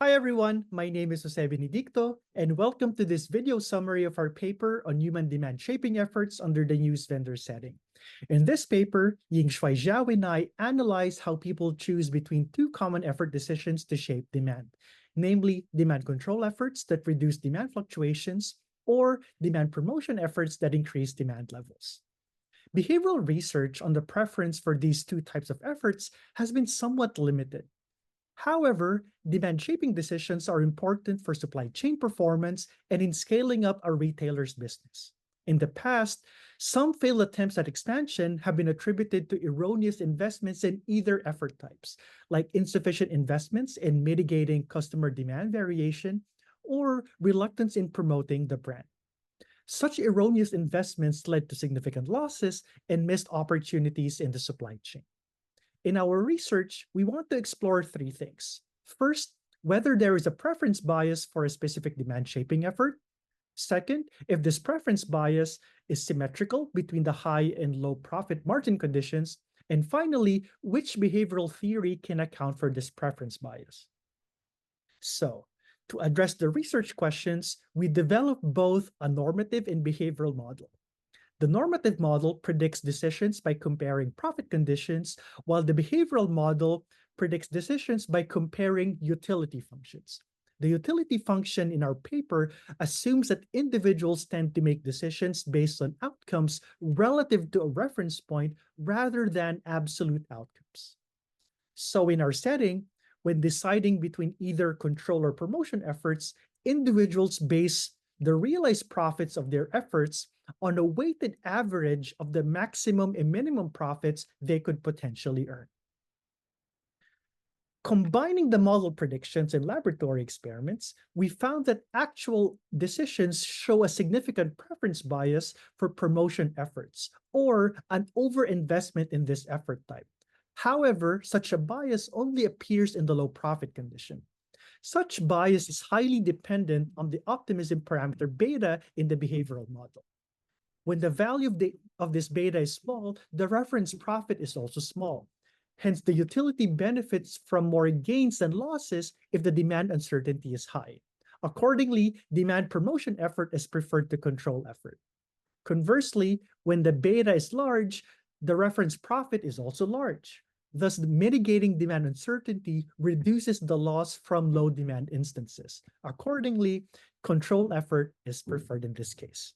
Hi everyone, my name is Jose Benedicto, and welcome to this video summary of our paper on human demand shaping efforts under the news vendor setting. In this paper, Yingshuai Zhao and I analyze how people choose between two common effort decisions to shape demand, namely demand control efforts that reduce demand fluctuations or demand promotion efforts that increase demand levels. Behavioral research on the preference for these two types of efforts has been somewhat limited. However, demand shaping decisions are important for supply chain performance and in scaling up a retailer's business. In the past, some failed attempts at expansion have been attributed to erroneous investments in either effort types, like insufficient investments in mitigating customer demand variation or reluctance in promoting the brand. Such erroneous investments led to significant losses and missed opportunities in the supply chain. In our research, we want to explore three things. First, whether there is a preference bias for a specific demand shaping effort. Second, if this preference bias is symmetrical between the high and low profit margin conditions. And finally, which behavioral theory can account for this preference bias. So, to address the research questions, we developed both a normative and behavioral model. The normative model predicts decisions by comparing profit conditions, while the behavioral model predicts decisions by comparing utility functions. The utility function in our paper assumes that individuals tend to make decisions based on outcomes relative to a reference point rather than absolute outcomes. So in our setting, when deciding between either control or promotion efforts, individuals base the realized profits of their efforts on a weighted average of the maximum and minimum profits they could potentially earn. Combining the model predictions and laboratory experiments, we found that actual decisions show a significant preference bias for promotion efforts, or an overinvestment in this effort type. However, such a bias only appears in the low profit condition. Such bias is highly dependent on the optimism parameter beta in the behavioral model. When the value of this beta is small, the reference profit is also small. Hence, the utility benefits from more gains than losses if the demand uncertainty is high. Accordingly, demand promotion effort is preferred to control effort. Conversely, when the beta is large, the reference profit is also large. Thus, mitigating demand uncertainty reduces the loss from low demand instances. Accordingly, control effort is preferred in this case.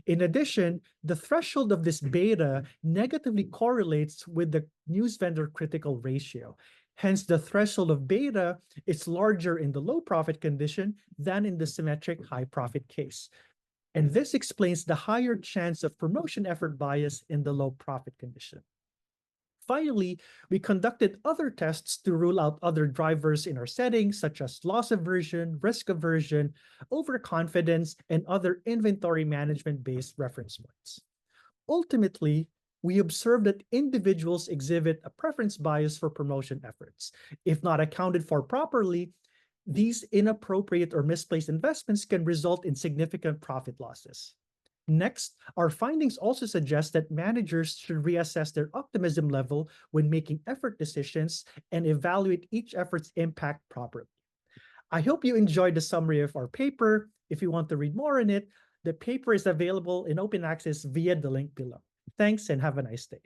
In addition, the threshold of this beta negatively correlates with the news vendor critical ratio. Hence, the threshold of beta is larger in the low profit condition than in the symmetric high profit case. And this explains the higher chance of promotion effort bias in the low profit condition. Finally, we conducted other tests to rule out other drivers in our setting, such as loss aversion, risk aversion, overconfidence, and other inventory management-based reference points. Ultimately, we observed that individuals exhibit a preference bias for promotion efforts. If not accounted for properly, these inappropriate or misplaced investments can result in significant profit losses. Next, our findings also suggest that managers should reassess their optimism level when making effort decisions and evaluate each effort's impact properly. I hope you enjoyed the summary of our paper. If you want to read more on it, the paper is available in open access via the link below. Thanks and have a nice day.